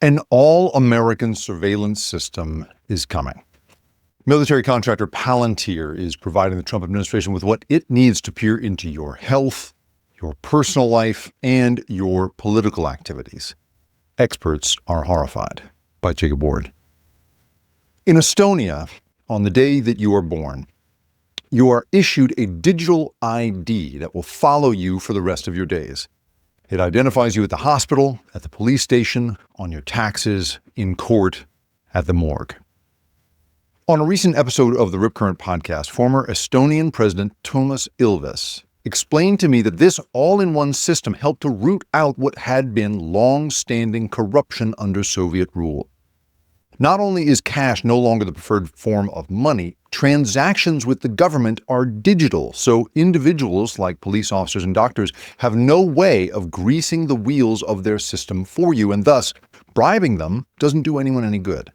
An all-American surveillance system is coming. Military contractor Palantir is providing the Trump administration with what it needs to peer into your health, your personal life, and your political activities. Experts are horrified. By Jacob Ward. In Estonia, on the day that you are born, you are issued a digital ID that will follow you for the rest of your days. It identifies you at the hospital, at the police station, on your taxes, in court, at the morgue. On a recent episode of the Rip Current podcast, former Estonian President Toomas Ilves explained to me that this all-in-one system helped to root out what had been long-standing corruption under Soviet rule. Not only is cash no longer the preferred form of money, transactions with the government are digital, so individuals like police officers and doctors have no way of greasing the wheels of their system for you, and thus bribing them doesn't do anyone any good.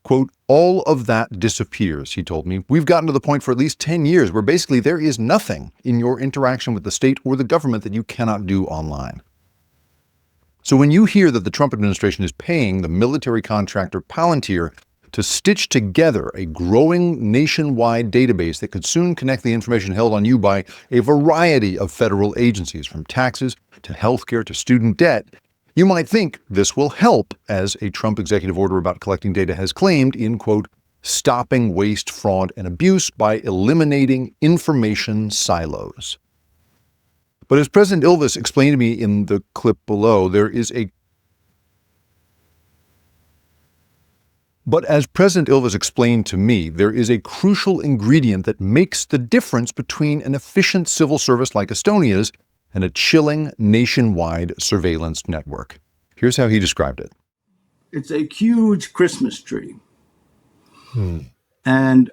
Quote, all of that disappears, he told me. We've gotten to the point for at least 10 years where basically there is nothing in your interaction with the state or the government that you cannot do online. So when you hear that the Trump administration is paying the military contractor Palantir to stitch together a growing nationwide database that could soon connect the information held on you by a variety of federal agencies, from taxes to healthcare to student debt, you might think this will help, as a Trump executive order about collecting data has claimed, in, quote, stopping waste, fraud, and abuse by eliminating information silos. But as President Ilves explained to me in the clip below, as President Ilves explained to me, there is a crucial ingredient that makes the difference between an efficient civil service like Estonia's and a chilling nationwide surveillance network. Here's how he described it. It's a huge Christmas tree. And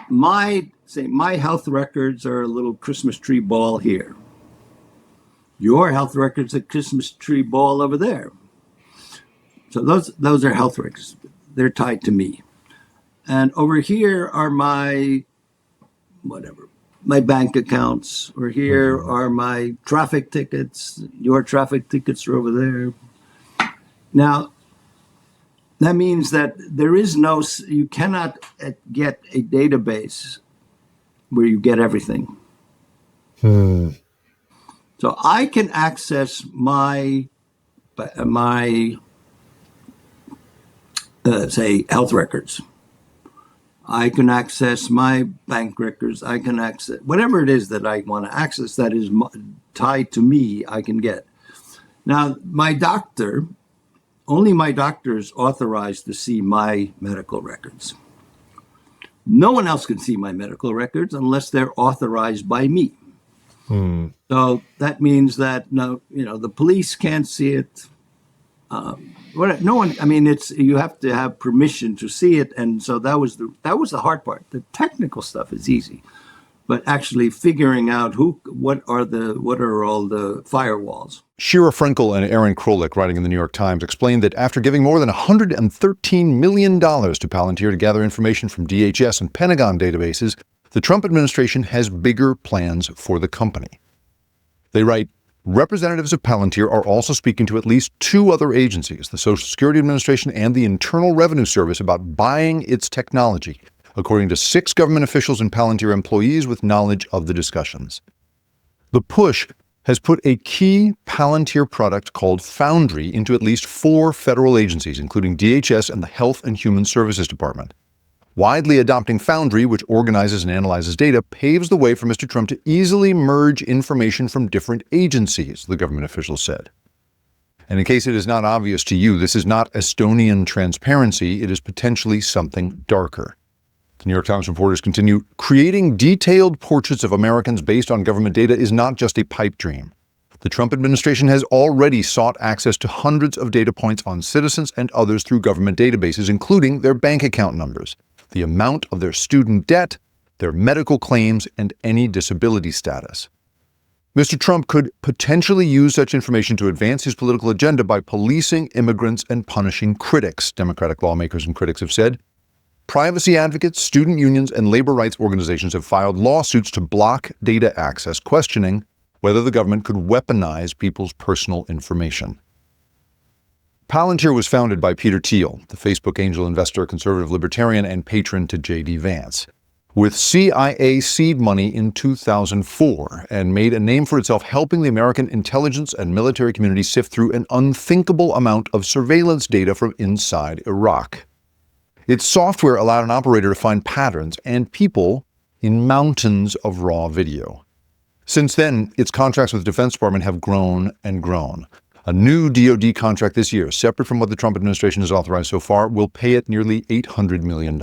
my health records are a little Christmas tree ball here. Your health records a Christmas tree ball over there. So those are health records. They're tied to me. And over here are my bank accounts. Or here are my traffic tickets. Your traffic tickets are over there. Now, that means that you cannot get a database where you get everything. So I can access my say health records. I can access my bank records. I can access whatever it is that I want to access that is tied to me. I can get. Now, only my doctor is authorized to see my medical records. No one else can see my medical records unless they're authorized by me. So that means that the police can't see it. No one. I mean, you have to have permission to see it, and so that was the hard part. The technical stuff is easy, but actually figuring out what are all the firewalls. Shira Frankel and Aaron Krolik, writing in the New York Times, explained that after giving more than $113 million to Palantir to gather information from DHS and Pentagon databases, the Trump administration has bigger plans for the company. They write, representatives of Palantir are also speaking to at least two other agencies, the Social Security Administration and the Internal Revenue Service, about buying its technology, according to 6 government officials and Palantir employees with knowledge of the discussions. The push has put a key Palantir product called Foundry into at least 4 federal agencies, including DHS and the Health and Human Services Department. Widely adopting Foundry, which organizes and analyzes data, paves the way for Mr. Trump to easily merge information from different agencies, the government officials said. And in case it is not obvious to you, this is not Estonian transparency. It is potentially something darker. The New York Times reporters continue, creating detailed portraits of Americans based on government data is not just a pipe dream. The Trump administration has already sought access to hundreds of data points on citizens and others through government databases, including their bank account numbers, the amount of their student debt, their medical claims, and any disability status. Mr. Trump could potentially use such information to advance his political agenda by policing immigrants and punishing critics, Democratic lawmakers and critics have said. Privacy advocates, student unions, and labor rights organizations have filed lawsuits to block data access, questioning whether the government could weaponize people's personal information. Palantir was founded by Peter Thiel, the Facebook angel investor, conservative libertarian, and patron to J.D. Vance, with CIA seed money in 2004, and made a name for itself helping the American intelligence and military community sift through an unthinkable amount of surveillance data from inside Iraq. Its software allowed an operator to find patterns and people in mountains of raw video. Since then, its contracts with the Defense Department have grown and grown. A new DoD contract this year, separate from what the Trump administration has authorized so far, will pay it nearly $800 million.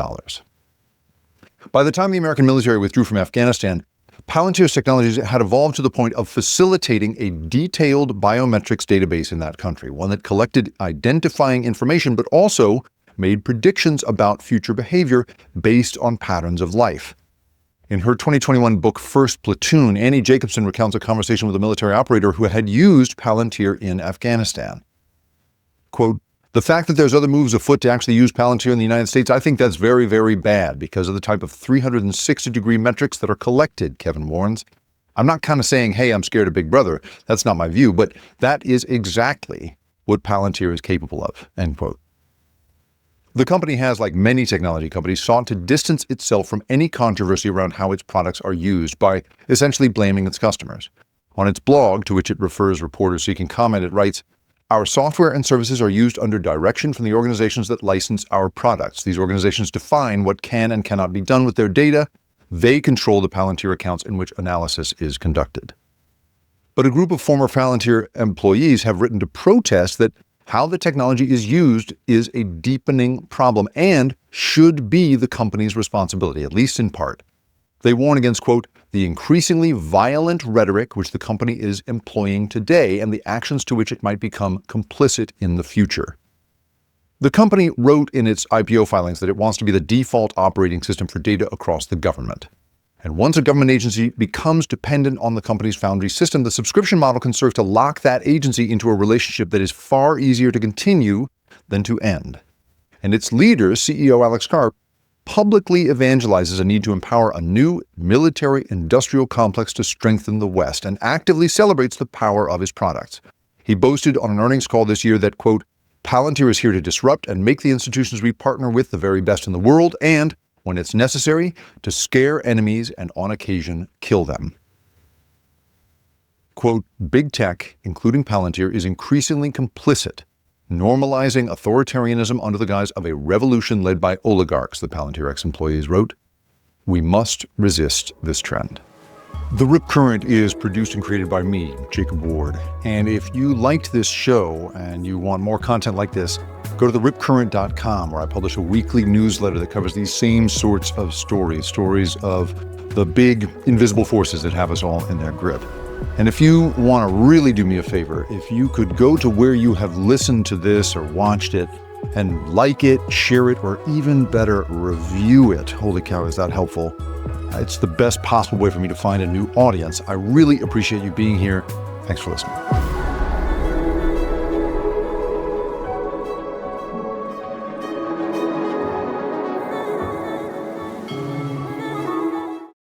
By the time the American military withdrew from Afghanistan, Palantir's technologies had evolved to the point of facilitating a detailed biometrics database in that country, one that collected identifying information but also made predictions about future behavior based on patterns of life. In her 2021 book, First Platoon, Annie Jacobson recounts a conversation with a military operator who had used Palantir in Afghanistan. Quote, "The fact that there's other moves afoot to actually use Palantir in the United States, I think that's very, very bad because of the type of 360-degree metrics that are collected," Kevin warns. "I'm not kind of saying, hey, I'm scared of Big Brother. That's not my view, but that is exactly what Palantir is capable of," end quote. The company has, like many technology companies, sought to distance itself from any controversy around how its products are used by essentially blaming its customers. On its blog, to which it refers reporters seeking comment, it writes, "Our software and services are used under direction from the organizations that license our products. These organizations define what can and cannot be done with their data. They control the Palantir accounts in which analysis is conducted." But a group of former Palantir employees have written to protest that how the technology is used is a deepening problem and should be the company's responsibility, at least in part. They warn against, quote, "the increasingly violent rhetoric which the company is employing today and the actions to which it might become complicit in the future." The company wrote in its IPO filings that it wants to be the default operating system for data across the government. And once a government agency becomes dependent on the company's Foundry system, the subscription model can serve to lock that agency into a relationship that is far easier to continue than to end. And its leader, CEO Alex Karp, publicly evangelizes a need to empower a new military-industrial complex to strengthen the West and actively celebrates the power of his products. He boasted on an earnings call this year that, quote, "Palantir is here to disrupt and make the institutions we partner with the very best in the world and, when it's necessary, to scare enemies and on occasion kill them." Quote, "Big tech, including Palantir, is increasingly complicit, normalizing authoritarianism under the guise of a revolution led by oligarchs," the Palantir ex-employees wrote. "We must resist this trend." The Rip Current is produced and created by me, Jacob Ward. And if you liked this show and you want more content like this, go to theripcurrent.com, where I publish a weekly newsletter that covers these same sorts of stories of the big invisible forces that have us all in their grip. And if you want to really do me a favor, if you could go to where you have listened to this or watched it and like it, share it, or even better, review it. Holy cow, is that helpful? It's the best possible way for me to find a new audience. I really appreciate you being here. Thanks for listening.